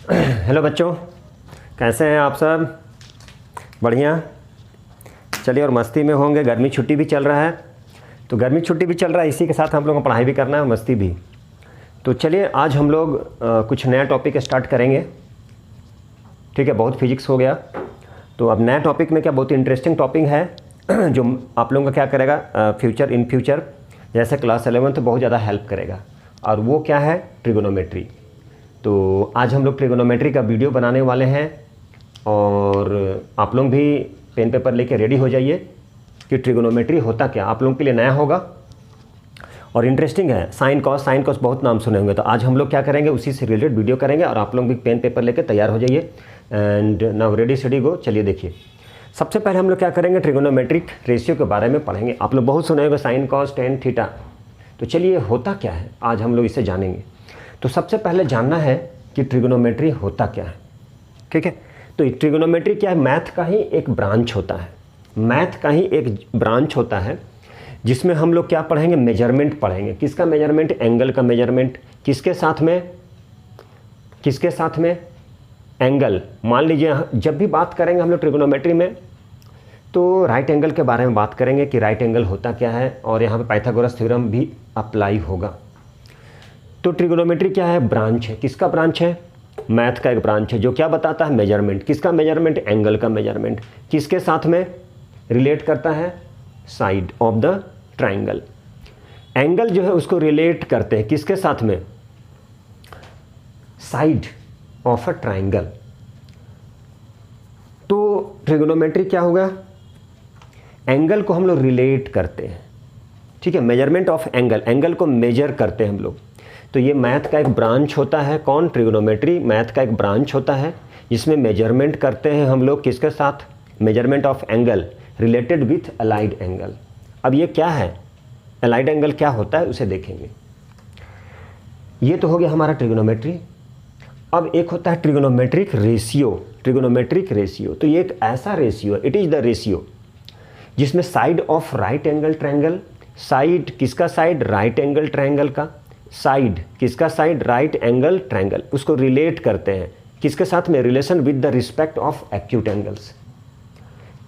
Hello बच्चों, कैसे हैं आप सब? बढ़िया। चलिए, और मस्ती में होंगे। गर्मी छुट्टी भी चल रहा है, तो गर्मी छुट्टी भी चल रहा है, इसी के साथ हम लोगों को पढ़ाई भी करना है, मस्ती भी। तो चलिए, आज हम लोग कुछ नया टॉपिक स्टार्ट करेंगे। ठीक है, बहुत फिजिक्स हो गया, तो अब नया टॉपिक में क्या बहुत इंटरेस्टिंग टॉपिक है जो आप लोगों का क्या करेगा इन फ्यूचर जैसे क्लास 11 तो बहुत ज़्यादा हेल्प करेगा। और वो क्या है? ट्रिगोनोमेट्री। तो आज हम लोग ट्रिगोनोमेट्री का वीडियो बनाने वाले हैं, और आप लोग भी पेन पेपर लेके रेडी हो जाइए कि ट्रिगोनोमेट्री होता क्या, आप लोगों के लिए नया होगा और इंटरेस्टिंग है। साइन कॉस बहुत नाम सुने होंगे, तो आज हम लोग क्या करेंगे, उसी से रिलेटेड वीडियो करेंगे, और आप लोग भी पेन पेपर लेके तैयार हो जाइए। एंड नाउ रेडी स्टडी गो। चलिए देखिए, सबसे पहले हम लोग क्या करेंगे, ट्रिगोनोमेट्रिक रेशियो के बारे में पढ़ेंगे। आप लोग बहुत सुने होंगे साइन कॉस टेन थीटा। तो चलिए, होता क्या है, आज हम लोग इसे जानेंगे। तो सबसे पहले जानना है कि ट्रिगोनोमेट्री होता क्या है। ठीक है, तो ट्रिगोनोमेट्री क्या है? मैथ का ही एक ब्रांच होता है। मैथ का ही एक ब्रांच होता है जिसमें हम लोग क्या पढ़ेंगे, मेजरमेंट पढ़ेंगे। किसका मेजरमेंट? एंगल का मेजरमेंट। किसके साथ में? एंगल। मान लीजिए, जब भी बात करेंगे हम लोग ट्रिगोनोमेट्री में, तो राइट एंगल के बारे में बात करेंगे कि राइट एंगल होता क्या है, और यहाँ पे पाइथागोरस थ्योरम भी अप्लाई होगा। तो ट्रिगोनोमेट्री क्या है? ब्रांच है। किसका ब्रांच है? मैथ का एक ब्रांच है, जो क्या बताता है? मेजरमेंट। किसका मेजरमेंट? एंगल का मेजरमेंट। किसके साथ में रिलेट करता है? Side of the triangle. Angle जो है उसको रिलेट करते हैं किसके साथ में? Side of a triangle. तो ट्रिगोनोमेट्री क्या होगा? एंगल को हम लोग रिलेट करते हैं। ठीक है, मेजरमेंट ऑफ एंगल, एंगल को मेजर करते हैं हम लोग। तो ये मैथ का एक ब्रांच होता है। कौन? ट्रिगोनोमेट्री मैथ का एक ब्रांच होता है जिसमें मेजरमेंट करते हैं हम लोग किसके साथ? Measurement of angle related with allied angle. अब ये क्या है, अलाइड एंगल क्या होता है, उसे देखेंगे। ये तो हो गया हमारा ट्रिगोनोमेट्री। अब एक होता है ट्रिगोनोमेट्रिक रेशियो। ट्रिगोनोमेट्रिक रेशियो, तो ये एक ऐसा ratio, it is the ratio जिसमें side of right angle triangle, side किसका? साइड राइट एंगल ट्रायंगल का। साइड किसका? साइड राइट एंगल ट्रायंगल, उसको रिलेट करते हैं किसके साथ में? Relation with the respect of acute angles.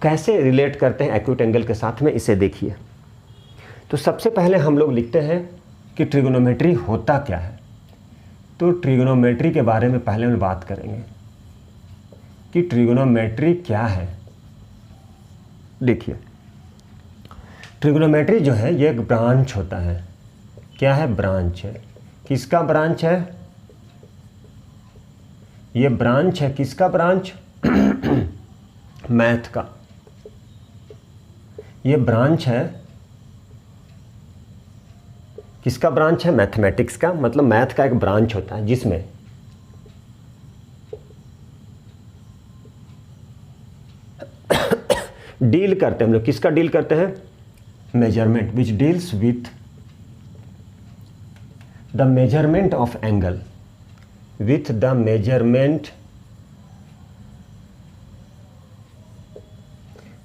कैसे रिलेट करते हैं एक्यूट एंगल के साथ में, इसे देखिए। तो सबसे पहले हम लोग लिखते हैं कि ट्रिगोनोमेट्री होता क्या है। तो ट्रिगोनोमेट्री के बारे में पहले हम बात करेंगे कि ट्रिगोनोमेट्री क्या है। देखिए, ट्रिगोनोमेट्री जो है ये एक ब्रांच होता है। क्या है? ब्रांच है। किसका ब्रांच है? ये ब्रांच है। किसका ब्रांच? मैथ का। ये ब्रांच है। किसका ब्रांच है? मैथमेटिक्स का। मतलब मैथ का एक ब्रांच होता है जिसमें डील करते हैं हम लोग। किसका डील करते हैं? Measurement, which deals with the measurement of angle, with the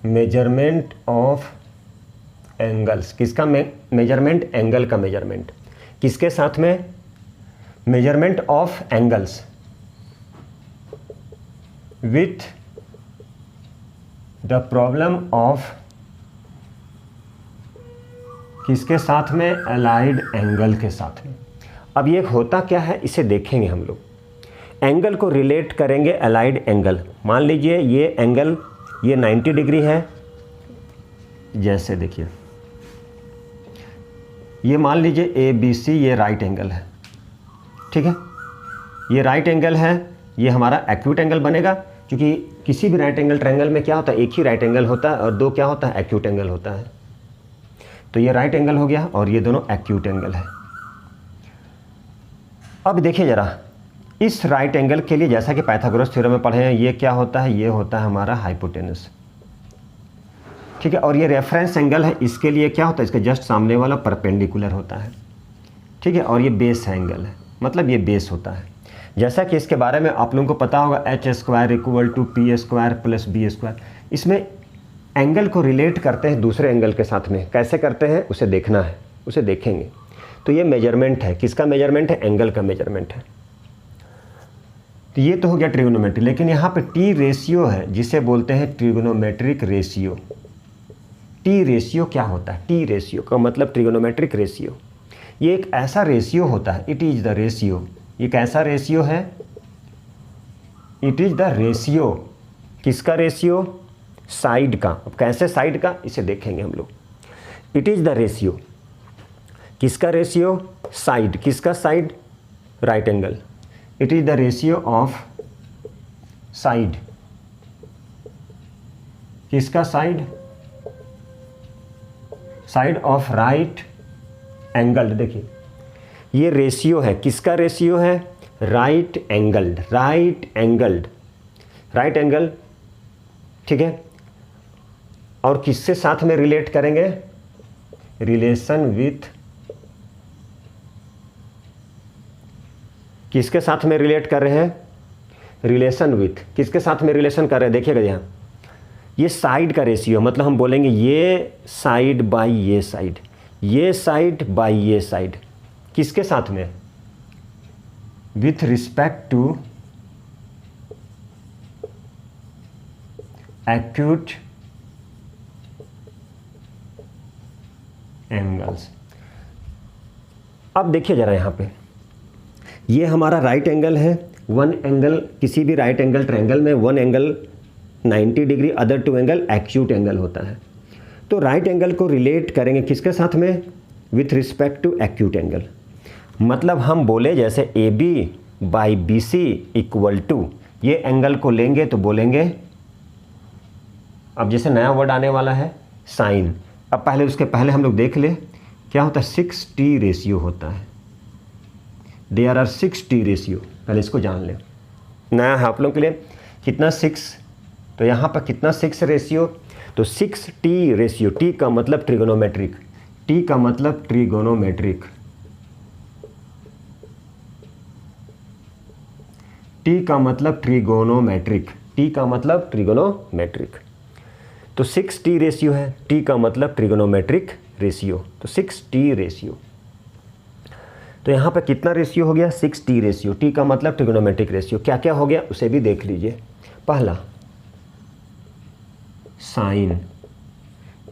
measurement of angles. किसका मेजरमेंट? एंगल का मेजरमेंट। किसके साथ में? Measurement of angles with the problem of किसके साथ में? अलाइड एंगल के साथ में। अब ये होता क्या है, इसे देखेंगे हम लोग। एंगल को रिलेट करेंगे अलाइड एंगल। मान लीजिए ये एंगल ये 90 डिग्री है। जैसे देखिए, ये मान लीजिए ABC, ये राइट एंगल है। ठीक है, ये राइट एंगल है, ये हमारा एक्यूट एंगल बनेगा, क्योंकि किसी भी राइट एंगल ट्रायंगल में क्या होता है? एक ही राइट एंगल होता है, और दो क्या होता है? एक्यूट एंगल होता है। तो ये राइट एंगल हो गया, और ये दोनों एक्यूट एंगल है। अब देखिए जरा, इस राइट एंगल के लिए जैसा कि पाइथागोरस थ्योरम में पढ़े हैं, ये क्या होता है? ये होता है हमारा हाइपोटेनस। ठीक है, और ये रेफरेंस एंगल है, इसके लिए क्या होता है? इसके जस्ट सामने वाला परपेंडिकुलर होता है। ठीक है, और ये बेस एंगल है, मतलब ये बेस होता है। जैसा कि इसके बारे में आप लोगों को पता होगा, h² = p² + b²। इसमें एंगल को रिलेट करते हैं दूसरे एंगल के साथ में। कैसे करते हैं उसे देखना है, उसे देखेंगे। तो ये मेजरमेंट है। किसका मेजरमेंट है? एंगल का मेजरमेंट है। तो ये तो हो गया ट्रिग्नोमेट्री, लेकिन यहाँ पे टी रेशियो है जिसे बोलते हैं ट्रिग्नोमेट्रिक रेशियो। टी रेशियो क्या होता है? टी रेशियो का मतलब ट्रिग्नोमेट्रिक रेशियो, ये एक ऐसा रेशियो होता है, इट इज़ द रेशियो। ये कैसा रेशियो है? इट इज़ द रेशियो, किसका रेशियो? साइड का। अब कैसे साइड का, इसे देखेंगे हम लोग। इट इज़ द रेशियो, किसका रेशियो? साइड। किसका side? Right angle. It is the ratio of side, किसका side? Side of right angle. देखिए ये रेशियो है, किसका रेशियो है? Right angled, right angled, right angle, ठीक है। और किससे साथ में रिलेट करेंगे? रिलेशन विथ, किसके साथ में रिलेट कर रहे हैं? रिलेशन विथ, किसके साथ में रिलेशन कर रहे हैं? देखिएगा यहाँ, ये साइड का रेशियो, मतलब हम बोलेंगे ये साइड बाई ये साइड, ये साइड बाई ये साइड, किसके साथ में? With respect to acute angles. अब देखिए जरा यहाँ पे, ये हमारा राइट एंगल है, वन एंगल, किसी भी राइट एंगल ट्रायंगल में one angle 90 degree, other two angle acute angle होता है। तो राइट एंगल को रिलेट करेंगे किसके साथ में? With respect to acute angle. मतलब हम बोले जैसे A B by B C equal to, ये एंगल को लेंगे तो बोलेंगे, अब जैसे नया वर्ड आने वाला है साइन। अब पहले उसके पहले हम लोग देख ले क्या होता है? 6T रेशियो होता है। देयर आर 6T रेशियो, पहले इसको जान ले। नया है आप लोग के लिए, कितना? 6। तो यहाँ पर कितना? 6 रेशियो। तो 6T रेशियो, T का मतलब ट्रिगोनोमेट्रिक, T का मतलब ट्रिगोनोमेट्रिक, T का मतलब ट्रिगोनोमेट्रिक, T का मतलब ट्रिगोनोमेट्रिक। तो 6T रेशियो है, T का मतलब ट्रिगोनोमेट्रिक रेशियो, तो 6T रेशियो। तो यहाँ पे कितना रेशियो हो गया? 6T रेशियो, T का मतलब ट्रिगोनोमेट्रिक रेशियो। क्या क्या हो गया उसे भी देख लीजिए। पहला साइन,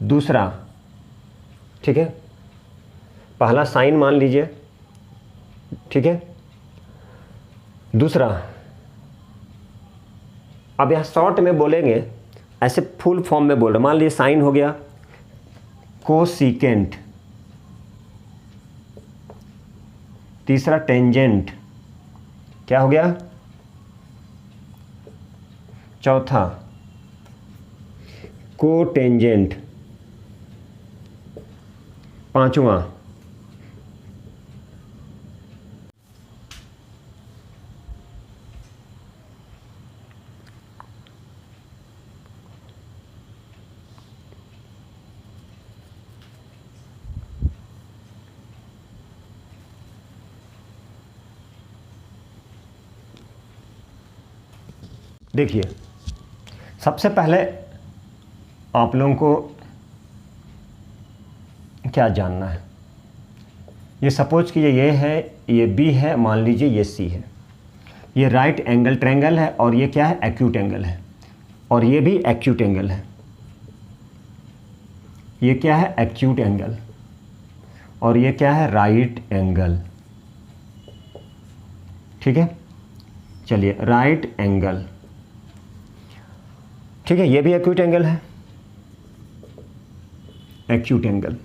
दूसरा, ठीक है, पहला साइन मान लीजिए, ठीक है। दूसरा, अब यहाँ शॉर्ट में बोलेंगे, ऐसे फुल फॉर्म में बोल रहे, मान लीजिए साइन हो गया कोसिकेंट, तीसरा टेंजेंट, क्या हो गया? चौथा कोटेंजेंट, पांचवा देखिए, सबसे पहले आप लोगों को क्या जानना है? ये सपोज कीजिए ये है, ये बी है, मान लीजिए ये सी है, ये राइट एंगल ट्रायंगल है, और ये क्या है? एक्यूट एंगल है, और ये भी एक्यूट एंगल है। ये क्या है? एक्यूट एंगल, और ये क्या है? राइट एंगल, ठीक है। चलिए, राइट एंगल, ठीक है, ये भी एक्यूट एंगल है, एक्यूट एंगल।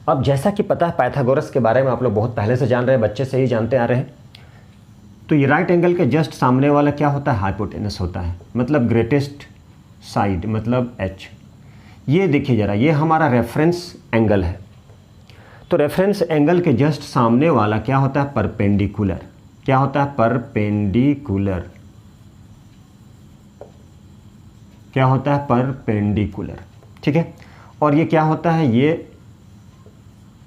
अब जैसा कि पता है पाइथागोरस के बारे में आप लोग बहुत पहले से जान रहे हैं, बच्चे से ही जानते आ रहे हैं। तो ये राइट एंगल के जस्ट सामने वाला क्या होता है? हाइपोटेनस होता है, मतलब ग्रेटेस्ट साइड, मतलब एच। ये देखिए ज़रा, ये हमारा रेफरेंस एंगल है। तो रेफरेंस एंगल के जस्ट सामने वाला क्या होता है? परपेंडिकुलर। क्या होता है? परपेंडिकुलर। क्या होता है? परपेंडिकुलर, ठीक है। और ये क्या होता है? ये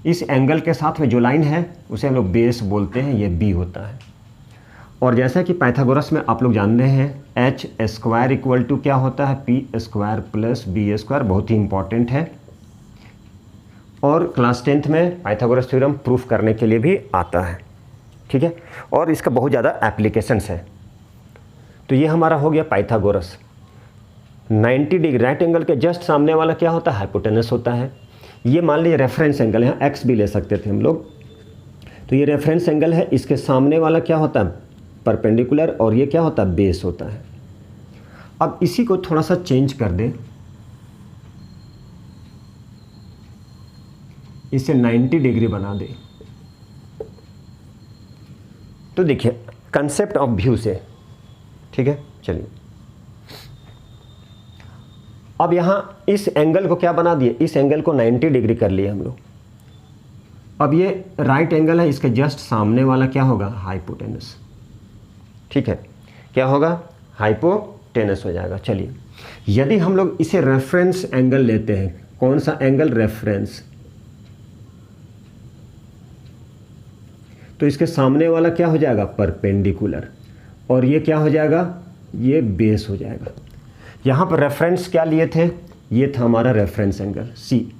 इस एंगल के साथ में जो लाइन है उसे हम लोग बेस बोलते हैं, ये बी होता है। और जैसा कि पाइथागोरस में आप लोग जानते हैं, एच स्क्वायर इक्वल टू क्या होता है? P square plus B square, बहुत ही इंपॉर्टेंट है। और क्लास 10th में पाइथागोरस थ्योरम प्रूफ करने के लिए भी आता है, ठीक है। और इसका बहुत ज़्यादा एप्लीकेशंस है। तो ये हमारा हो गया पाइथागोरस। 90 डिग्री राइट एंगल के जस्ट सामने वाला क्या होता है, हाइपोटेनस होता है। ये मान लीजिए रेफरेंस एंगल है, एक्स भी ले सकते थे हम लोग। तो ये रेफरेंस एंगल है, इसके सामने वाला क्या होता है, परपेंडिकुलर, और ये क्या होता है, बेस होता है। अब इसी को थोड़ा सा चेंज कर दें, इसे 90 डिग्री बना दें। तो देखिए कंसेप्ट ऑफ व्यू से, ठीक है। चलिए अब यहाँ इस एंगल को क्या बना दिए, इस एंगल को 90 डिग्री कर लिए हम लोग। अब ये राइट एंगल है, इसके जस्ट सामने वाला क्या होगा, हाइपोटेनस, ठीक है। क्या होगा, हाइपोटेनस हो जाएगा। चलिए यदि हम लोग इसे रेफरेंस एंगल लेते हैं, कौन सा एंगल, रेफरेंस, तो इसके सामने वाला क्या हो जाएगा, परपेंडिकुलर, और ये क्या हो जाएगा, ये बेस हो जाएगा। यहाँ पर रेफरेंस क्या लिए थे, ये था हमारा रेफरेंस एंगल सी,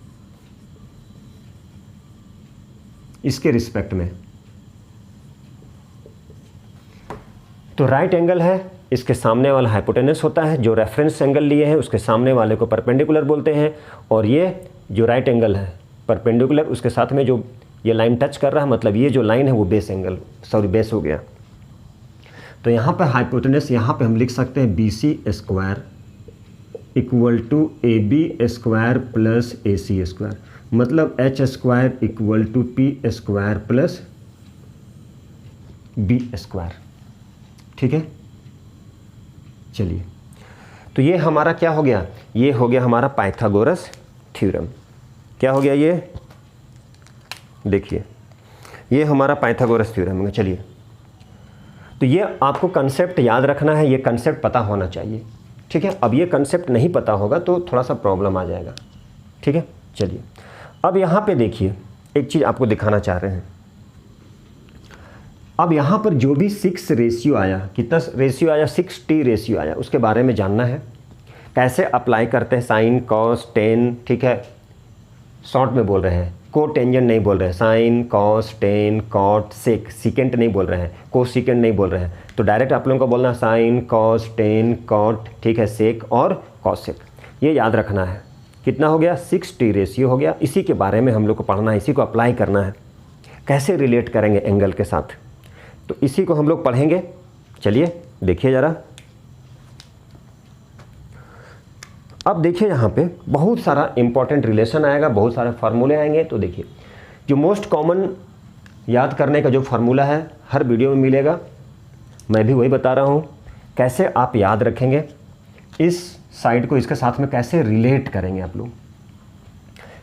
इसके रिस्पेक्ट में। तो राइट एंगल है, इसके सामने वाला हाइपोटेनस होता है, जो रेफरेंस एंगल लिए हैं उसके सामने वाले को परपेंडिकुलर बोलते हैं, और ये जो राइट एंगल है परपेंडिकुलर, उसके साथ में जो ये लाइन टच कर रहा है, मतलब ये जो लाइन है वो बेस एंगल, सॉरी बेस हो गया। तो यहाँ पर हाइपोटेनस, यहाँ पे हम लिख सकते हैं BC square equal to AB square plus AC square, मतलब H square equal to P square plus B square, ठीक है। चलिए तो ये हमारा क्या हो गया, ये हो गया हमारा पाइथागोरस थ्योरम। क्या हो गया, ये देखिए ये हमारा पाइथागोरस थ्योरम है। चलिए तो ये आपको कंसेप्ट याद रखना है, ये कंसेप्ट पता होना चाहिए, ठीक है। अब ये कंसेप्ट नहीं पता होगा तो थोड़ा सा प्रॉब्लम आ जाएगा, ठीक है। चलिए अब यहाँ पे देखिए एक चीज़ आपको दिखाना चाह रहे हैं। अब यहाँ पर जो भी 6 रेशियो आया, कितना रेशियो आया, 6T रेशियो आया, उसके बारे में जानना है। कैसे अप्लाई करते हैं, साइन कॉस टेन, ठीक है, शॉर्ट में बोल रहे हैं, को टेंजेंट नहीं बोल रहे हैं, sine cos tan cot sec, secant नहीं बोल रहे हैं, को सीकेंट नहीं बोल रहे हैं। तो डायरेक्ट आप लोगों को बोलना साइन कॉस टेन कॉट, ठीक है, सेक और कॉसेक, ये याद रखना है। कितना हो गया, 6T रेशियो हो गया। इसी के बारे में हम लोग को पढ़ना है, इसी को अप्लाई करना है, कैसे रिलेट करेंगे एंगल के साथ, तो इसी को हम लोग पढ़ेंगे। चलिए देखिए ज़रा। अब देखिए यहाँ पे बहुत सारा इंपॉर्टेंट रिलेशन आएगा, बहुत सारे फार्मूले आएंगे। तो देखिए जो मोस्ट कॉमन याद करने का जो फार्मूला है हर वीडियो में मिलेगा, मैं भी वही बता रहा हूँ। कैसे आप याद रखेंगे, इस साइड को इसके साथ में कैसे रिलेट करेंगे, आप लोग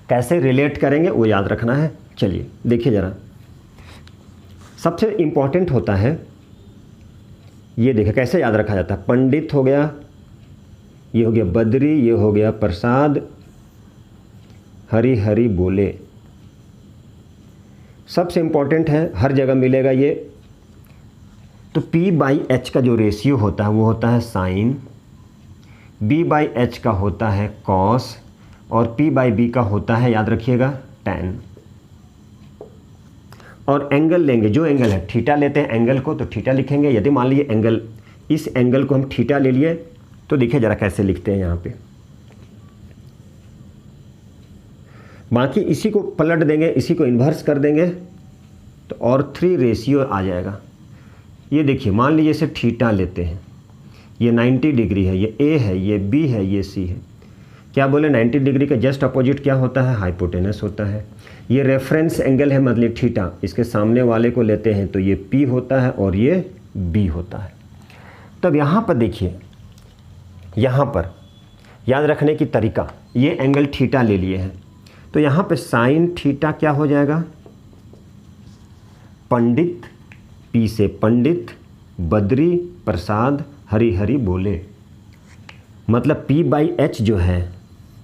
कैसे रिलेट करेंगे वो याद रखना है। चलिए देखिए ज़रा, सबसे इम्पॉर्टेंट होता है ये, देखिए कैसे याद रखा जाता है। पंडित हो गया, ये हो गया बद्री, ये हो गया प्रसाद, हरी हरी बोले, सबसे इम्पॉर्टेंट है, हर जगह मिलेगा ये। तो P/H का जो रेशियो होता है वो होता है साइन, B/H का होता है कॉस, और P/B का होता है, याद रखिएगा, टैन। और एंगल लेंगे, जो एंगल है, थीटा लेते हैं एंगल को, तो थीटा लिखेंगे। यदि मान लीजिए एंगल, इस एंगल को हम थीटा ले लिए, तो देखिए ज़रा कैसे लिखते हैं यहाँ पे। बाकी इसी को पलट देंगे, इसी को इन्वर्स कर देंगे, तो और 3 रेशियो आ जाएगा। ये देखिए मान लीजिए इसे थीटा लेते हैं, ये 90 डिग्री है, ये A है, ये B है, ये C है। क्या बोले, 90 डिग्री का जस्ट अपोजिट क्या होता है, हाइपोटेनस होता है। ये रेफरेंस एंगल है, मतलब थीटा, इसके सामने वाले को लेते हैं तो ये P होता है और ये B होता है। तब यहाँ पर देखिए, यहाँ पर याद रखने की तरीका, ये एंगल थीटा ले लिए हैं, तो यहाँ पे साइन थीटा क्या हो जाएगा, पंडित, P से पंडित, बद्री प्रसाद हरी हरी बोले, मतलब P/H जो है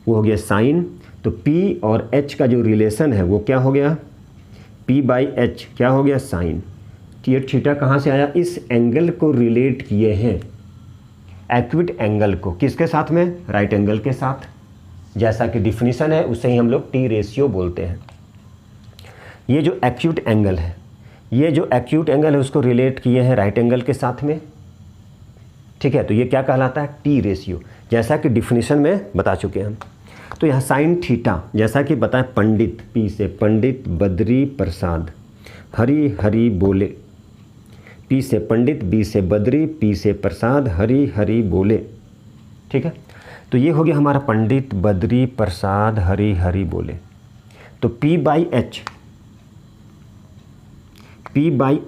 वो हो गया साइन। तो P और H का जो रिलेशन है वो क्या हो गया, P/H क्या हो गया, साइन। ये थीटा कहाँ से आया, इस एंगल को रिलेट किए हैं, एक्यूट एंगल को, किसके साथ में, राइट एंगल के साथ। जैसा कि डिफिनीशन है उससे ही हम लोग T रेशियो बोलते हैं। ये जो एक्यूट एंगल है, ये जो एक्यूट एंगल है उसको रिलेट किए हैं राइट एंगल के साथ में, ठीक है, तो ये क्या कहलाता है, टी रेशियो, जैसा कि डिफिनीशन में बता चुके हैं हम। तो यहाँ साइन थीटा, जैसा कि बताएं, पंडित, पी से पंडित बद्री प्रसाद हरि हरि बोले, पी से पंडित, बी से बद्री, पी से प्रसाद हरि हरि बोले। ठीक है, तो ये हो गया हमारा पंडित बद्री प्रसाद हरि हरि बोले। तो P बाई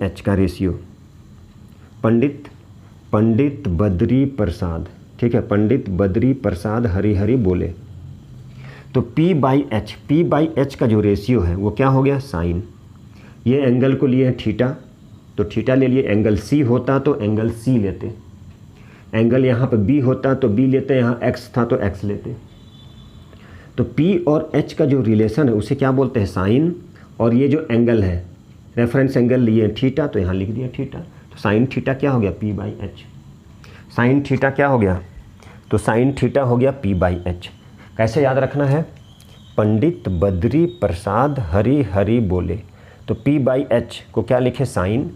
एच का रेशियो, पंडित बद्री प्रसाद, ठीक है, पंडित बद्री प्रसाद हरि हरि बोले। तो P बाई एच का जो रेशियो है वो क्या हो गया, साइन। ये एंगल को लिए थीटा, तो थीटा ले लिए, एंगल C होता तो एंगल C लेते, एंगल यहाँ पे B होता तो B लेते, यहाँ X था तो X लेते। तो P और H का जो रिलेशन है उसे क्या बोलते हैं, साइन। और ये जो एंगल है, रेफरेंस एंगल लिए थीटा, तो यहाँ लिख दिया थीटा। तो साइन थीटा क्या हो गया, P by H. Sine theta क्या हो गया, तो साइन थीटा हो गया P बाई एच। कैसे याद रखना है, पंडित बद्री प्रसाद हरि हरि बोले। तो P बाई एच को क्या लिखे, साइन,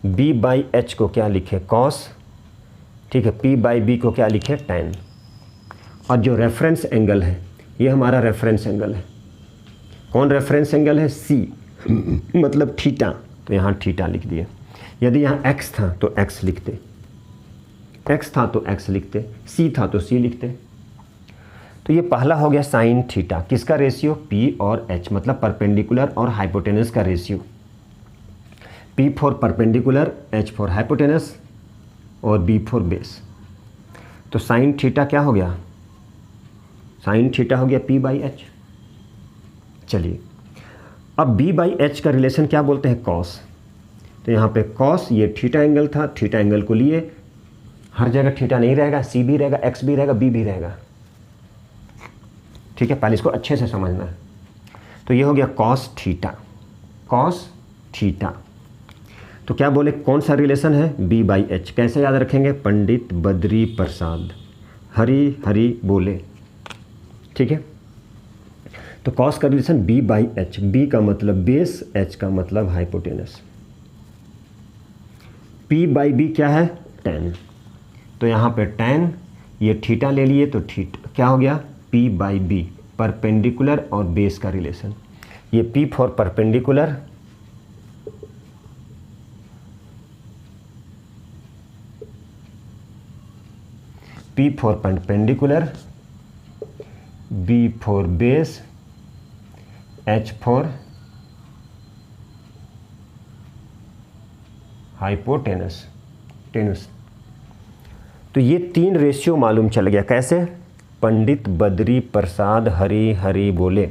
B बाई एच को क्या लिखे, कॉस, ठीक है, P बाई बी को क्या लिखे, टैन। और जो रेफरेंस एंगल है, ये हमारा रेफरेंस एंगल है। कौन रेफरेंस एंगल है, C, मतलब थीटा, तो यहाँ थीटा लिख दिए। यदि यहाँ x था तो x लिखते, x था तो x लिखते, C था तो C लिखते। तो ये पहला हो गया साइन थीटा, किसका रेशियो, P और H, मतलब परपेंडिकुलर और हाइपोटेनस का ratio. P for perpendicular, H for hypotenuse और B फॉर बेस। तो साइन थीटा क्या हो गया, साइन थीटा हो गया P बाई एच। चलिए, अब B बाई एच का रिलेशन क्या बोलते हैं, कॉस। तो यहाँ पे कॉस, ये थीटा एंगल था, थीटा एंगल को लिए, हर जगह थीटा नहीं रहेगा, C भी रहेगा, X भी रहेगा, B भी रहेगा। ठीक है, पहले इसको अच्छे से समझना है। तो ये हो गया कॉस थीटा, कॉस थीटा। तो क्या बोले, कौन सा रिलेशन है, B बाई एच। कैसे याद रखेंगे, पंडित बद्री प्रसाद हरि हरि बोले। ठीक है, तो कॉस का relation B by H, B का मतलब बेस, H का मतलब हाइपोटेनस। P बाई B क्या है, टैन। तो यहाँ पे टैन, ये थीटा ले लिए, तो थीटा क्या हो गया, P बाई B, परपेंडिकुलर और बेस का रिलेशन। ये P for perpendicular, P for perpendicular, B for base, H for hypotenuse, टेनस। तो ये तीन रेशियो मालूम चल गया। कैसे, पंडित बद्री प्रसाद हरि हरि बोले,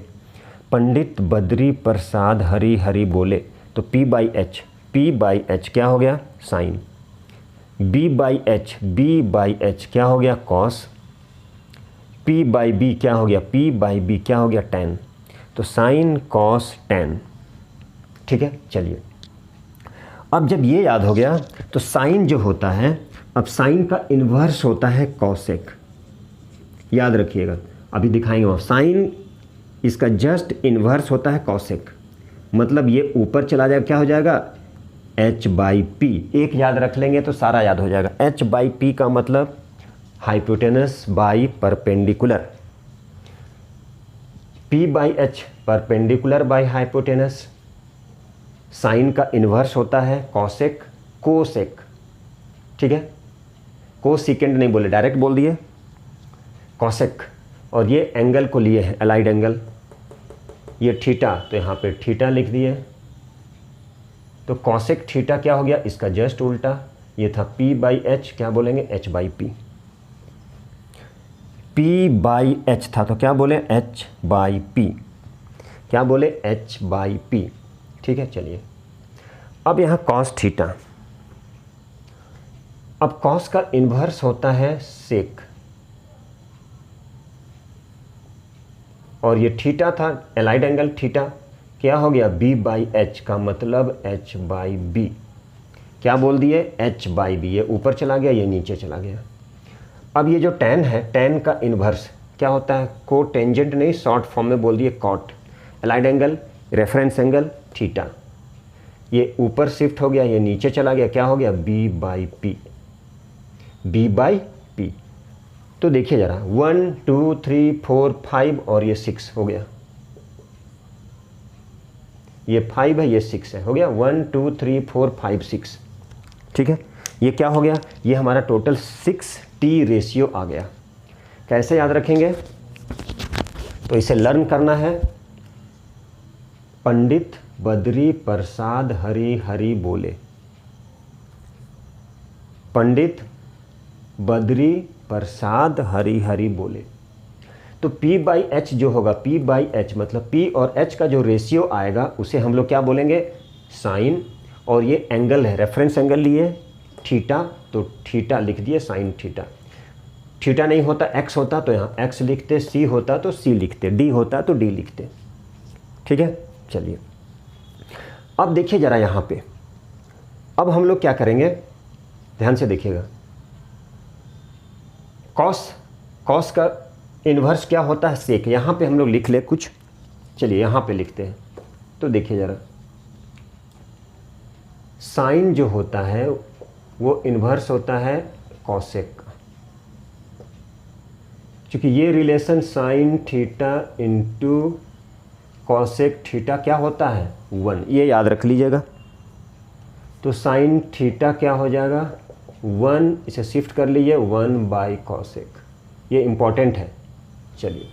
पंडित बद्री प्रसाद हरि हरि बोले। तो P बाई एच क्या हो गया, साइन। B बाई एच क्या हो गया, कॉस। P बाई बी क्या हो गया, टैन। तो साइन कॉस टैन। ठीक है, चलिए, अब जब ये याद हो गया तो साइन जो होता है, अब साइन का इन्वर्स होता है कॉसेक। याद रखिएगा, अभी दिखाएंगे वहाँ। साइन इसका जस्ट इन्वर्स होता है कॉसेक, मतलब ये ऊपर चला जाएगा, क्या हो जाएगा, H बाई पी। एक याद रख लेंगे तो सारा याद हो जाएगा। H बाई पी का मतलब hypotenuse by perpendicular, P by H perpendicular by hypotenuse. Sine का इन्वर्स होता है कॉसेक, कोसेक। ठीक है, कोसेकेंड नहीं बोले, डायरेक्ट बोल दिए कॉसेक। और ये एंगल को लिए है अलाइड एंगल, ये थीटा, तो यहाँ पे थीटा लिख दिए। तो कॉसेक थीटा क्या हो गया, इसका जस्ट उल्टा। ये था P बाई एच, क्या बोलेंगे, H by P. P by H था तो क्या बोले, H बाई पी, क्या बोले, H बाई पी। ठीक है, चलिए, अब यहाँ कॉस थीटा। अब कॉस का इन्वर्स होता है सेक, और ये थीटा था एलाइड एंगल थीटा, क्या हो गया, B बाई एच का मतलब H बाई बी। क्या बोल दिए, H बाई बी। ये ऊपर चला गया, ये नीचे चला गया। अब ये जो टैन है, टैन का इन्वर्स क्या होता है, को टेंजेंट नहीं, शॉर्ट फॉर्म में बोल दिए cot. Allied angle, reference angle theta, ये ऊपर शिफ्ट हो गया, ये नीचे चला गया, क्या हो गया, B by P. B by P. तो देखिए ज़रा 1 2 3 4 5 और ये 6 हो गया, ये 5 है ये 6 है, हो गया 1 2 3 4 5 6। ठीक है, ये क्या हो गया, ये हमारा टोटल 6T रेशियो आ गया। कैसे याद रखेंगे, तो इसे लर्न करना है। पंडित बद्री प्रसाद हरि हरि बोले, पंडित बद्री प्रसाद हरि हरि बोले। तो P बाई एच जो होगा, P बाई एच मतलब P और H का जो रेशियो आएगा उसे हम लोग क्या बोलेंगे, साइन। और ये एंगल है, रेफरेंस एंगल लिए थीटा, तो थीटा लिख दिए साइन थीटा। थीटा नहीं होता x होता तो यहाँ x लिखते, c होता तो c लिखते, d होता तो d लिखते। ठीक है, चलिए अब देखिए ज़रा यहाँ पे, अब हम लोग क्या करेंगे, ध्यान से देखिएगा। कॉस का इन्वर्स क्या होता है, सेक। यहाँ पे हम लोग लिख ले कुछ, चलिए यहाँ पे लिखते हैं। तो देखिए ज़रा, साइन जो होता है वो इन्वर्स होता है कॉसेक का, क्योंकि ये relation sine theta into cosec theta क्या होता है 1, ये याद रख लीजिएगा। तो साइन थीटा क्या हो जाएगा 1, इसे शिफ्ट कर लीजिए 1 बाई कॉसेक, ये इम्पॉर्टेंट है। चलिए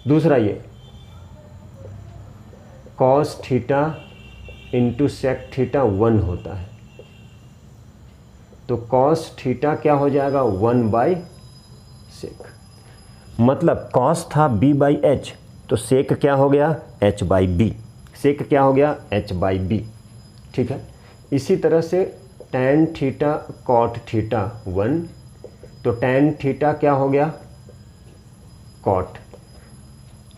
दूसरा, ये cos theta into sec theta 1 होता है, तो कॉस थीटा क्या हो जाएगा 1 बाई सेक। मतलब कॉस था b बाई एच, तो सेक क्या हो गया h बाई बी, सेक क्या हो गया h बाई बी। ठीक है, इसी तरह से tan थीटा कॉट थीटा 1, तो tan थीटा क्या हो गया कॉट।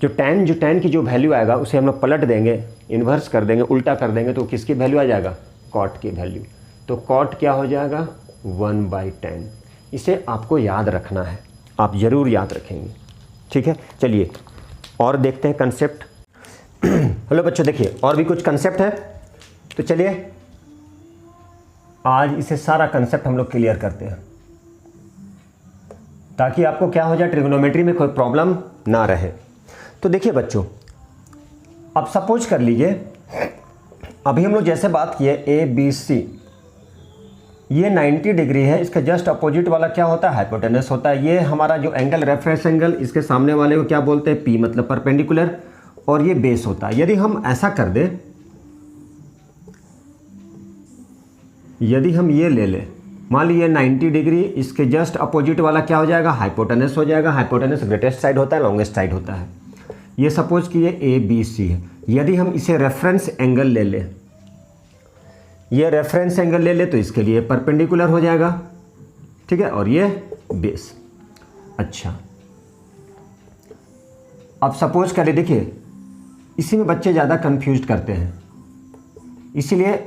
जो tan की जो वैल्यू आएगा उसे हम लोग पलट देंगे, इन्वर्स कर देंगे, उल्टा कर देंगे, तो किसकी वैल्यू आ जाएगा, कॉट की वैल्यू। तो कॉट क्या हो जाएगा 1 बाई tan। इसे आपको याद रखना है, आप ज़रूर याद रखेंगे। ठीक है, चलिए और देखते हैं कंसेप्ट। हेलो बच्चों, देखिए और भी कुछ कंसेप्ट है, तो चलिए आज इसे सारा कंसेप्ट हम लोग क्लियर करते हैं, ताकि आपको क्या हो जाए, ट्रिग्नोमेट्री में कोई प्रॉब्लम ना रहे। तो देखिए बच्चों, अब सपोज कर लीजिए, अभी हम लोग जैसे बात किए ABC, ये 90 डिग्री है, इसका जस्ट अपोजिट वाला क्या होता है, हाइपोटेनस होता है। ये हमारा जो एंगल रेफरेंस एंगल, इसके सामने वाले को क्या बोलते हैं, P मतलब परपेंडिकुलर, और ये बेस होता है। यदि हम ऐसा कर दें, यदि हम ये ले लें, मान लीजिए 90 डिग्री, इसके जस्ट अपोजिट वाला क्या हो जाएगा, हाइपोटेनस हो जाएगा। हाइपोटेनस ग्रेटेस्ट साइड होता है, लॉन्गेस्ट साइड होता है। ये सपोज कि ये ABC है, यदि हम इसे रेफरेंस एंगल ले लें, ये रेफरेंस एंगल ले ले, तो इसके लिए परपेंडिकुलर हो जाएगा। ठीक है, और ये बेस। अच्छा, अब सपोज करें, देखिए इसी में बच्चे ज़्यादा कंफ्यूज करते हैं, इसीलिए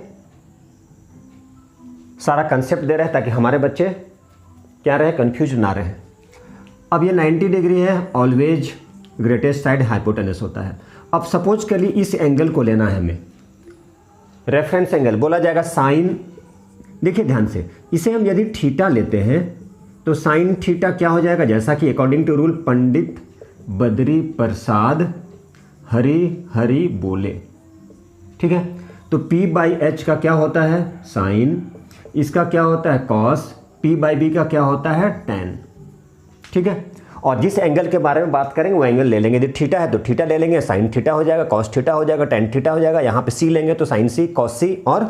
सारा कंसेप्ट दे रहे हैं ताकि हमारे बच्चे क्या रहे, कंफ्यूज ना रहे। अब ये 90 डिग्री है, ऑलवेज ग्रेटेस्ट साइड हाइपोटेनस होता है। अब सपोज कर ली इस एंगल को लेना है हमें, रेफरेंस एंगल बोला जाएगा साइन। देखिए ध्यान से, इसे हम यदि थीटा लेते हैं तो साइन थीटा क्या हो जाएगा, जैसा कि अकॉर्डिंग टू रूल पंडित बद्री प्रसाद हरि हरि बोले। ठीक है, तो P बाई एच का क्या होता है साइन, इसका क्या होता है कॉस, P बाई बी का क्या होता है tan। ठीक है, और जिस एंगल के बारे में बात करेंगे वो एंगल ले लेंगे। यदि थीटा है तो थीटा ले लेंगे, साइन थीटा हो जाएगा, कॉस थीटा हो जाएगा, tan थीटा हो जाएगा। यहाँ पे C लेंगे तो साइन C, कॉस C और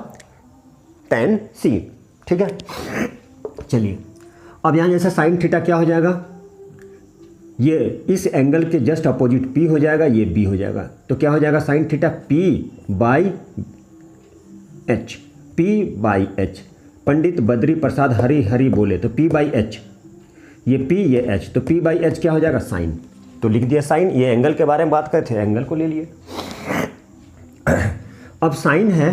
tan C। ठीक है, चलिए अब यहाँ जैसे साइन थीटा क्या हो जाएगा, ये इस एंगल के जस्ट अपोजिट P हो जाएगा, ये B हो जाएगा, तो क्या हो जाएगा sine theta P by H, P by H. Pandit Badri Prasad Hari Hari बोले, तो P बाई एच, ये P ये H, तो P बाई एच क्या हो जाएगा साइन, तो लिख दिया साइन। ये एंगल के बारे में बात करते थे, एंगल को ले लिए। अब साइन है,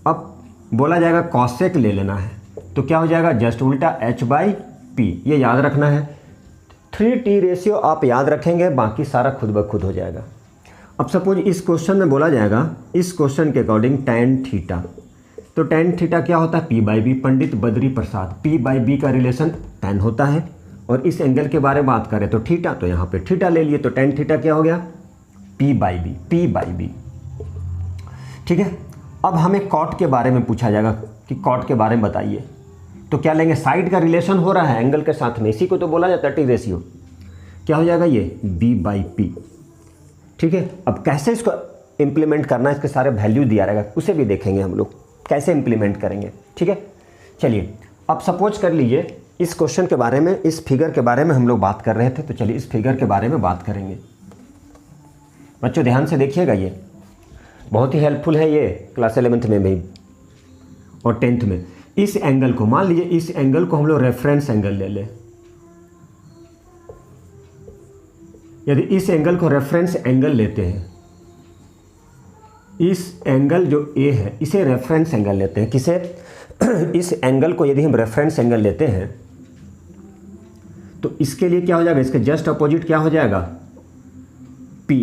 अब बोला जाएगा कॉसेक ले लेना है, तो क्या हो जाएगा जस्ट उल्टा H बाई P, ये याद रखना है। 3T रेशियो आप याद रखेंगे, बाकी सारा खुद ब खुद हो जाएगा। अब सपोज इस क्वेश्चन में बोला जाएगा, इस क्वेश्चन के अकॉर्डिंग tan थीटा, तो टेन थीटा क्या होता है, P by B, Pandit Badri Prasad, P by B का रिलेशन टेन होता है। और इस एंगल के बारे में बात करें तो थीटा, तो यहाँ पे थीटा ले लिए, तो टेन थीटा क्या हो गया, P by B, P by B. ठीक है, अब हमें कॉट के बारे में पूछा जाएगा कि कॉट के बारे में बताइए, तो क्या लेंगे, साइड का रिलेशन हो रहा है एंगल के साथ में, इसी को तो बोला जाता है टी रेशियो, क्या हो जाएगा ये बी बाई पी। ठीक है, अब कैसे इसको इम्प्लीमेंट करना है, इसके सारे वैल्यू दिया रहेगा, उसे भी देखेंगे हम लोग कैसे इम्प्लीमेंट करेंगे। ठीक है, चलिए अब सपोज कर लीजिए इस क्वेश्चन के बारे में, इस फिगर के बारे में हम लोग बात कर रहे थे, तो चलिए इस फिगर के बारे में बात करेंगे। बच्चों ध्यान से देखिएगा, ये बहुत ही हेल्पफुल है ये क्लास 11th में भी और 10th में। इस एंगल को मान लीजिए, इस एंगल को हम लोग रेफरेंस एंगल ले लें। यदि इस एंगल को रेफरेंस एंगल लेते हैं, इस एंगल जो ए है इसे रेफरेंस एंगल लेते हैं, किसे, इस एंगल को यदि हम रेफरेंस एंगल लेते हैं तो इसके लिए क्या हो जाएगा, इसके जस्ट अपोजिट क्या हो जाएगा, P,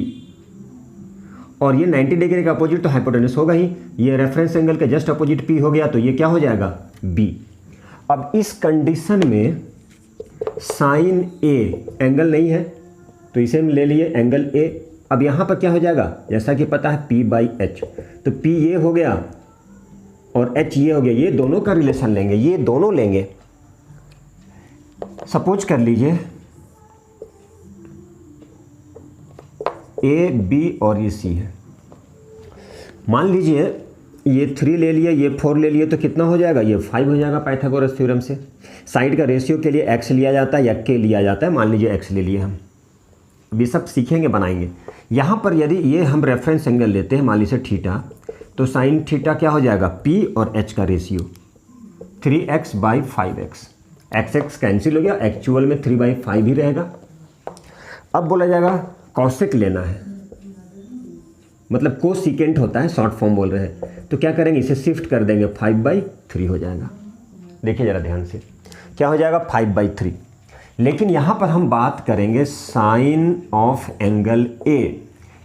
और ये 90 डिग्री का अपोजिट तो हाइपोटेनस होगा ही, ये रेफरेंस एंगल के जस्ट अपोजिट P हो गया, तो ये क्या हो जाएगा B। अब इस कंडीशन में साइन A एंगल नहीं है, तो इसे हम ले लिए एंगल A। अब यहाँ पर क्या हो जाएगा, जैसा कि पता है P बाई H, तो P ये हो गया और H ये हो गया, ये दोनों का रिलेशन लेंगे, ये दोनों लेंगे। सपोज कर लीजिए A B और ये C है, मान लीजिए ये 3 ले लिए, ये 4 ले लिए, तो कितना हो जाएगा, ये 5 हो जाएगा पाइथागोरस थ्योरम से। साइड का रेशियो के लिए x लिया जाता है या k लिया जाता है, मान लीजिए x ले लिए हम, ये सब सीखेंगे बनाएंगे। यहाँ पर यदि ये हम रेफरेंस एंगल लेते हैं, मान लीजिए थीटा, तो साइन थीटा क्या हो जाएगा, p और h का ratio 3x by 5x, x cancel हो गया, एक्चुअल में 3/5 ही रहेगा। अब बोला जाएगा कॉसेक लेना है, मतलब कोसिकेंट होता है, शॉर्ट फॉर्म बोल रहे हैं, तो क्या करेंगे, इसे शिफ्ट कर देंगे, 5/3 हो जाएगा। देखिए ज़रा ध्यान से, क्या हो जाएगा 5/3। लेकिन यहाँ पर हम बात करेंगे sine of angle A,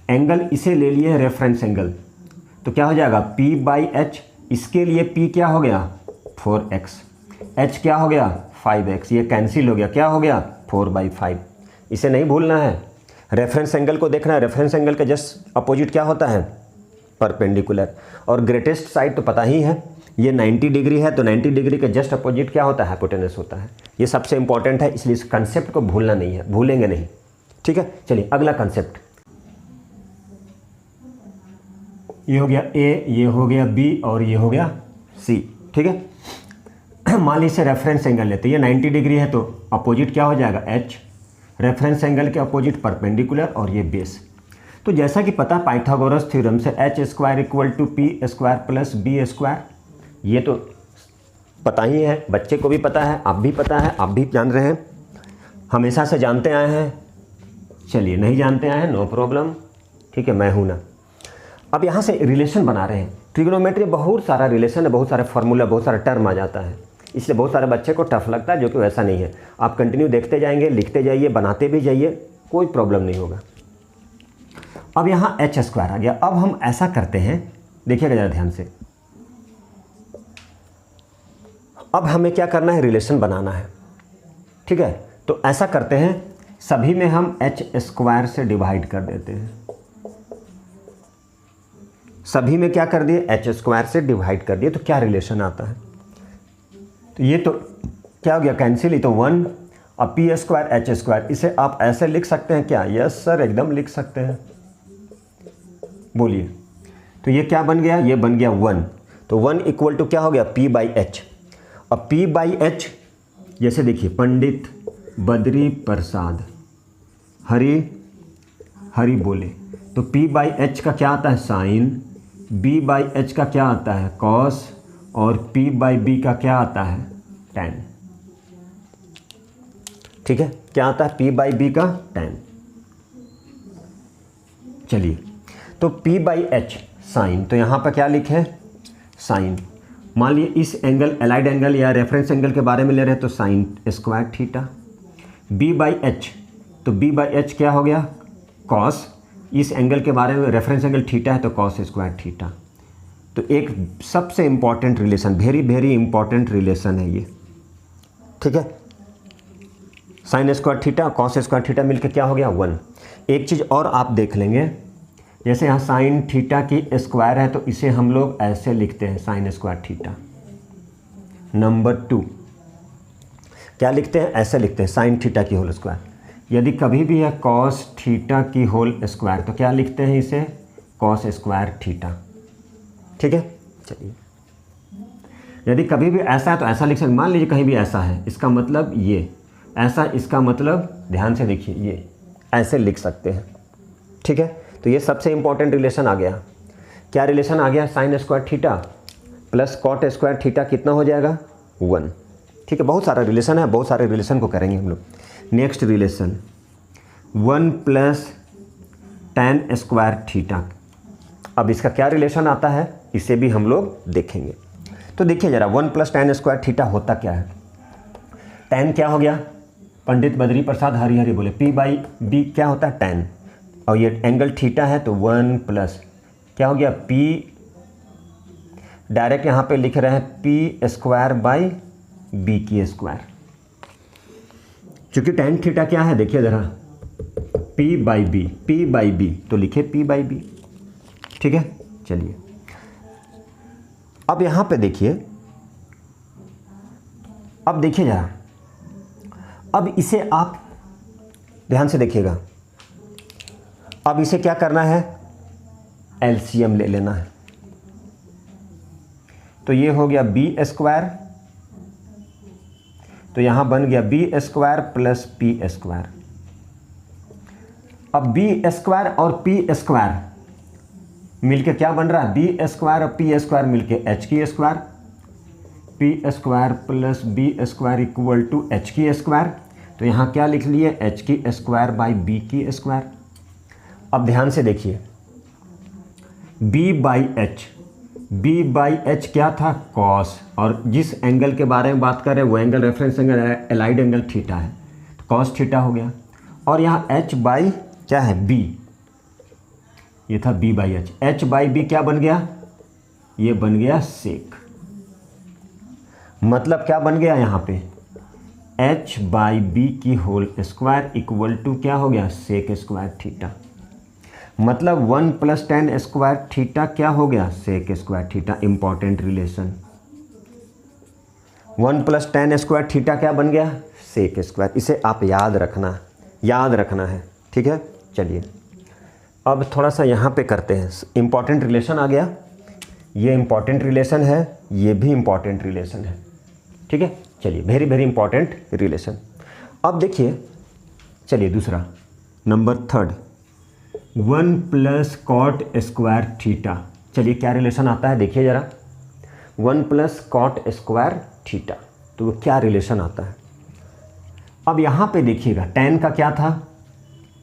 angle इसे ले लिए रेफरेंस एंगल, तो क्या हो जाएगा P बाई H, इसके लिए P क्या हो गया 4x, H क्या हो गया 5x, ये कैंसिल हो गया, क्या हो गया 4/5। इसे नहीं भूलना है, रेफरेंस एंगल को देखना है, रेफरेंस एंगल के जस्ट अपोजिट क्या होता है, परपेंडिकुलर, और ग्रेटेस्ट साइड तो पता ही है, ये 90 डिग्री है, तो 90 डिग्री के जस्ट अपोजिट क्या होता है, हाइपोटेनस होता है। ये सबसे इंपॉर्टेंट है, इसलिए इस कंसेप्ट को भूलना नहीं है, भूलेंगे नहीं। ठीक है, चलिए अगला कंसेप्ट, ये हो गया A, ये हो गया B और ये हो गया C। ठीक है, मान लीजिए रेफरेंस एंगल लेते हैं, ये 90 डिग्री है, तो अपोजिट क्या हो जाएगा H, रेफरेंस एंगल के अपोजिट परपेंडिकुलर, और ये बेस। तो जैसा कि पता पाइथागोरस थ्योरम से h² = p² + b², ये तो पता ही है, बच्चे को भी पता है, आप भी पता है, आप भी जान रहे हैं, हमेशा से जानते आए हैं। चलिए नहीं जानते आए हैं, नो प्रॉब्लम, ठीक है, मैं हूँ ना। अब यहाँ से रिलेशन बना रहे हैं, ट्रिग्नोमेट्री बहुत सारा रिलेशन है, बहुत सारे फार्मूला, बहुत सारा टर्म आ जाता है, इसलिए बहुत सारे बच्चे को टफ लगता है, जो कि वैसा नहीं है। आप कंटिन्यू देखते जाएंगे, लिखते जाइए, बनाते भी जाइए, कोई प्रॉब्लम नहीं होगा। अब यहाँ h² आ गया। अब हम ऐसा करते हैं, देखिएगा ज़रा ध्यान से, अब हमें क्या करना है, रिलेशन बनाना है। ठीक है, तो ऐसा करते हैं, सभी में हम h² से डिवाइड कर देते हैं, सभी में क्या कर दिए, h² से डिवाइड कर दिए, तो क्या रिलेशन आता है, तो ये तो क्या हो गया, कैंसिल, ही तो 1, अब p² h², इसे आप ऐसे लिख सकते हैं क्या, यस सर एकदम लिख सकते हैं, बोलिए। तो ये क्या बन गया, ये बन गया 1, तो 1 = क्या हो गया, p बाई h। अब p बाई h, जैसे देखिए पंडित बद्री प्रसाद हरि बोले, तो p बाई h का क्या आता है, साइन, b बाई h का क्या आता है, कॉस, और p बाई b का क्या आता है, tan। ठीक है, क्या आता है, p बाई b का tan। चलिए, तो p बाई h साइन, तो यहाँ पर क्या लिखे, साइन। मान लिए इस एंगल, एलाइड एंगल या रेफरेंस एंगल के बारे में ले रहे हैं, तो sign square theta. b by h, तो b बाई h क्या हो गया, कॉस, इस एंगल के बारे में, रेफरेंस एंगल थीटा है, तो कॉस स्क्वायर थीटा। तो एक सबसे important relation, very very important relation है ये, ठीक है। Sign square theta cos square theta मिलकर क्या हो गया 1। एक चीज़ और आप देख लेंगे, जैसे यहाँ साइन थीटा की स्क्वायर है तो इसे हम लोग ऐसे लिखते हैं साइन स्क्वायर थीटा। नंबर 2 क्या लिखते हैं, ऐसे लिखते हैं साइन थीटा की होल स्क्वायर। यदि कभी भी है कॉस थीटा की होल स्क्वायर तो क्या लिखते हैं इसे, कॉस स्क्वायर थीटा, ठीक है। चलिए, यदि कभी भी ऐसा है तो ऐसा लिख सकते, मान लीजिए कहीं भी ऐसा है, इसका मतलब ये ऐसा, इसका मतलब ध्यान से देखिए ये ऐसे लिख सकते हैं, ठीक है। तो ये सबसे इंपॉर्टेंट रिलेशन आ गया। क्या रिलेशन आ गया, sine square theta plus cot square theta कितना हो जाएगा 1, ठीक है। बहुत सारा रिलेशन है, बहुत सारे रिलेशन को करेंगे हम लोग। Next relation 1 plus tan square theta. अब इसका क्या रिलेशन आता है इसे भी हम लोग देखेंगे। तो देखिए ज़रा 1 प्लस tan स्क्वायर थीटा होता क्या है। tan क्या हो गया, पंडित बद्री प्रसाद हरिहरी बोले P/B क्या होता है tan, और ये एंगल थीटा है तो 1 प्लस क्या हो गया P, डायरेक्ट यहाँ पे लिख रहे हैं P स्क्वायर बाई B की स्क्वायर। क्योंकि tan थीटा क्या है देखिए ज़रा P/B तो लिखे P/B, ठीक है। चलिए अब यहाँ पे देखिए, अब देखिए ज़रा, अब इसे आप ध्यान से देखिएगा, अब इसे क्या करना है, एलसीएम ले लेना है। तो ये हो गया B स्क्वायर, तो यहाँ बन गया B square plus P square. अब B स्क्वायर और P स्क्वायर मिलके क्या बन रहा है, B स्क्वायर और P स्क्वायर मिलके H की square, P square plus B square equal to H की स्क्वायर। तो यहाँ क्या लिख लिए, H की स्क्वायर बाई B की स्क्वायर। अब ध्यान से देखिए B बाई एच क्या था, कॉस, और जिस एंगल के बारे में बात कर रहे हैं वो angle reference angle allied angle theta है, तो कॉस थीटा हो गया। और यहाँ H बाई क्या है B, ये था B by H, H by B क्या बन गया, ये बन गया सेक। मतलब क्या बन गया यहाँ पे H बाई B की होल स्क्वायर इक्वल टू क्या हो गया, सेक स्क्वायर थीटा। मतलब 1 प्लस tan स्क्वायर थीटा क्या हो गया, sec square theta. Important relation 1 plus tan square theta क्या बन गया, सेक स्क्वायर। इसे आप याद रखना है, ठीक है। चलिए अब थोड़ा सा यहाँ पे करते हैं, इंपॉर्टेंट रिलेशन आ गया, ये इंपॉर्टेंट रिलेशन है, ये भी इंपॉर्टेंट रिलेशन है, ठीक है। चलिए वेरी वेरी इंपॉर्टेंट रिलेशन। अब देखिए, चलिए दूसरा number 3 1 plus cot square theta. चलिए क्या रिलेशन आता है देखिए ज़रा, 1 प्लस कॉट स्क्वायर थीटा, तो क्या रिलेशन आता है। अब यहाँ पे देखिएगा tan का क्या था,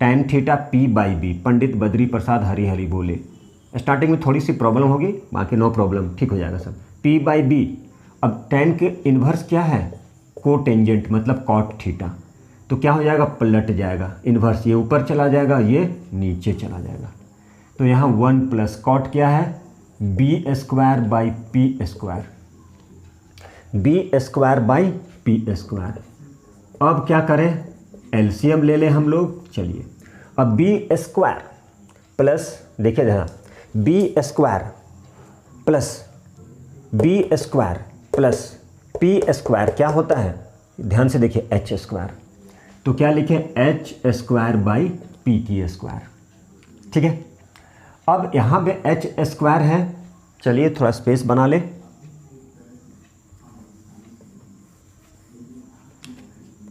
tan थीटा P/B, पंडित बद्री प्रसाद हरिहरी बोले। स्टार्टिंग में थोड़ी सी प्रॉब्लम होगी, बाकी नो प्रॉब्लम, ठीक हो जाएगा सब। P/B, अब tan के इन्वर्स क्या है, कोटेंजेंट, मतलब कॉट थीटा, तो क्या हो जाएगा, पलट जाएगा इन्वर्स, ये ऊपर चला जाएगा, ये नीचे चला जाएगा। तो यहाँ 1 प्लस कॉट क्या है, B square by P square, B square by P square. अब क्या करें, एलसीएम ले लें हम लोग। चलिए अब B स्क्वायर प्लस, देखिए ज़रा B square plus B square plus P square क्या होता है, ध्यान से देखिए H स्क्वायर, तो क्या लिखे H स्क्वायर बाई P की स्क्वायर, ठीक है। अब यहाँ पे H स्क्वायर है, चलिए थोड़ा स्पेस बना ले,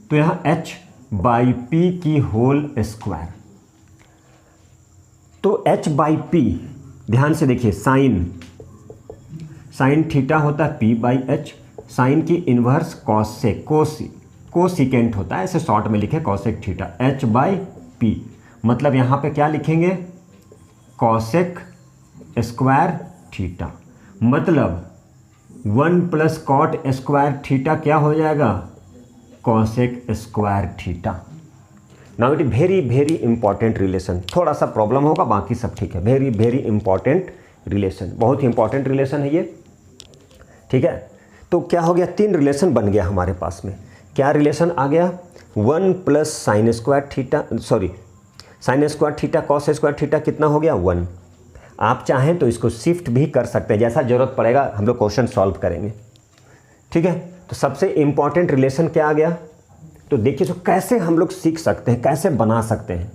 तो यहाँ H बाई P की होल स्क्वायर। तो H बाई P, ध्यान से देखिए, साइन थीटा होता है P बाई H, साइन की इन्वर्स कॉस से कोसिकेंट होता है, ऐसे शॉर्ट में लिखे cosec theta, H by P। मतलब यहाँ पे क्या लिखेंगे, कॉसेक स्क्वायर थीटा। मतलब 1 प्लस कॉट स्क्वायर थीटा क्या हो जाएगा, cosec square theta. Now it very very important relation, थोड़ा सा प्रॉब्लम होगा, बाकी सब ठीक है। वेरी वेरी इंपॉर्टेंट रिलेशन, बहुत ही इंपॉर्टेंट रिलेशन है ये, ठीक है। तो क्या हो गया, 3 रिलेशन बन गया हमारे पास में। क्या रिलेशन आ गया, 1 plus sign square theta, sorry sine square theta cos square theta कितना हो गया 1। आप चाहें तो इसको शिफ्ट भी कर सकते हैं, जैसा ज़रूरत पड़ेगा हम लोग क्वेश्चन सॉल्व करेंगे, ठीक है। तो सबसे इम्पॉर्टेंट रिलेशन क्या आ गया, तो देखिए तो कैसे हम लोग सीख सकते हैं, कैसे बना सकते हैं,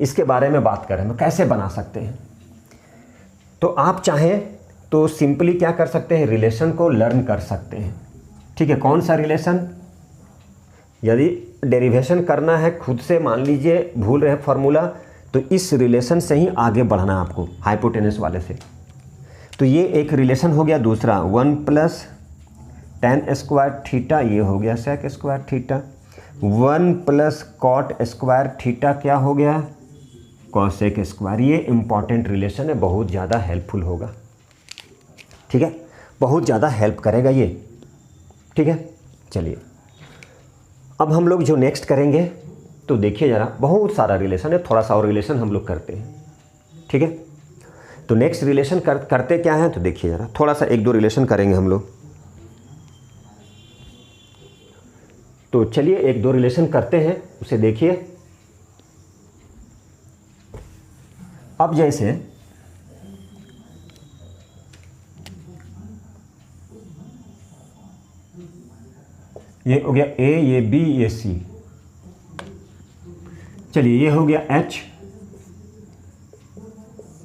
इसके बारे में बात करें हम कैसे बना सकते हैं। तो आप चाहें तो सिंपली क्या कर सकते हैं, रिलेशन को लर्न कर सकते हैं, ठीक है। कौन सा रिलेशन, यदि डेरिवेशन करना है खुद से, मान लीजिए भूल रहे फार्मूला, तो इस रिलेशन से ही आगे बढ़ना है आपको, हाइपोटेनस वाले से। तो ये एक रिलेशन हो गया। दूसरा 1 प्लस टेन स्क्वायर थीटा, ये हो गया sec square theta. 1 plus cot square theta क्या हो गया, कॉसेक स्क्वायर। ये इंपॉर्टेंट रिलेशन है, बहुत ज़्यादा हेल्पफुल होगा, ठीक है, बहुत ज़्यादा हेल्प करेगा ये, ठीक है। चलिए अब हम लोग जो नेक्स्ट करेंगे, तो देखिए ज़रा, बहुत सारा रिलेशन है, थोड़ा सा और रिलेशन हम लोग करते हैं, ठीक है। तो नेक्स्ट रिलेशन करते क्या है, तो देखिए ज़रा, थोड़ा सा 1-2 रिलेशन करेंगे हम लोग। तो चलिए 1-2 रिलेशन करते हैं, उसे देखिए। अब जैसे ये हो गया A, ये B, ये C। चलिए ये हो गया H,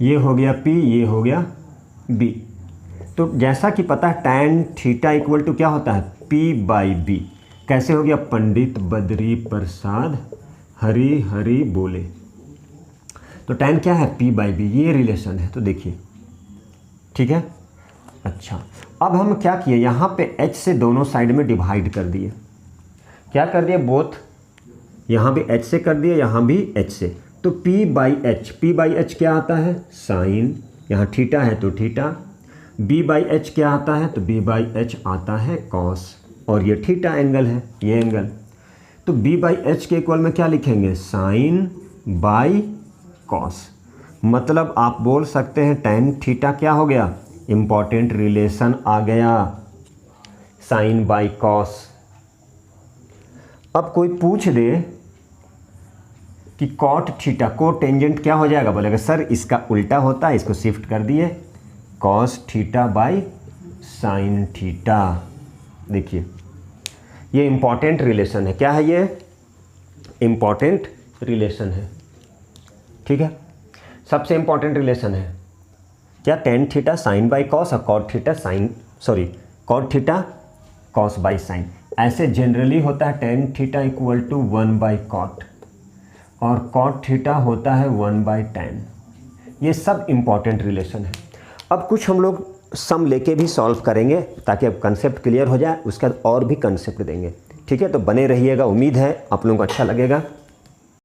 ये हो गया P, ये हो गया B। तो जैसा कि पता है tan थीटा इक्वल टू क्या होता है, P/B। कैसे हो गया, पंडित बद्री प्रसाद हरी हरी बोले। तो tan क्या है, P/B, ये रिलेशन है। तो देखिए, ठीक है। अच्छा, अब हम क्या किए, यहाँ पे H से दोनों साइड में डिवाइड कर दिए। क्या कर दिए, बोथ, यहाँ भी H से कर दिए, यहाँ भी H से। तो P/H, P/H क्या आता है, साइन, यहाँ थीटा है तो थीटा। B/H क्या आता है, तो B/H आता है कॉस, और ये थीटा एंगल है, ये एंगल। तो B/H के इक्वल में क्या लिखेंगे, साइन बाई कॉस। मतलब आप बोल सकते हैं tan थीटा क्या हो गया, इम्पॉर्टेंट रिलेशन आ गया, साइन बाई कॉस। अब कोई पूछ दे कि कॉट थीटा को टेंजेंट क्या हो जाएगा, बोलेगा सर इसका उल्टा होता है, इसको शिफ्ट कर दिए, cos theta by sine theta. देखिए ये इम्पॉर्टेंट रिलेशन है, क्या है ये, इम्पॉर्टेंट रिलेशन है, ठीक है। सबसे इम्पॉर्टेंट रिलेशन है क्या, tan theta sine by cos और cot theta cot theta cos by sine. ऐसे जनरली होता है tan theta equal to one by cot और कॉट थीटा होता है 1/tan। ये सब इम्पॉर्टेंट रिलेशन है। अब कुछ हम लोग सम लेके भी सॉल्व करेंगे ताकि अब कंसेप्ट क्लियर हो जाए, उसके बाद और भी कंसेप्ट देंगे, ठीक है। तो बने रहिएगा, उम्मीद है आप लोगों को अच्छा लगेगा।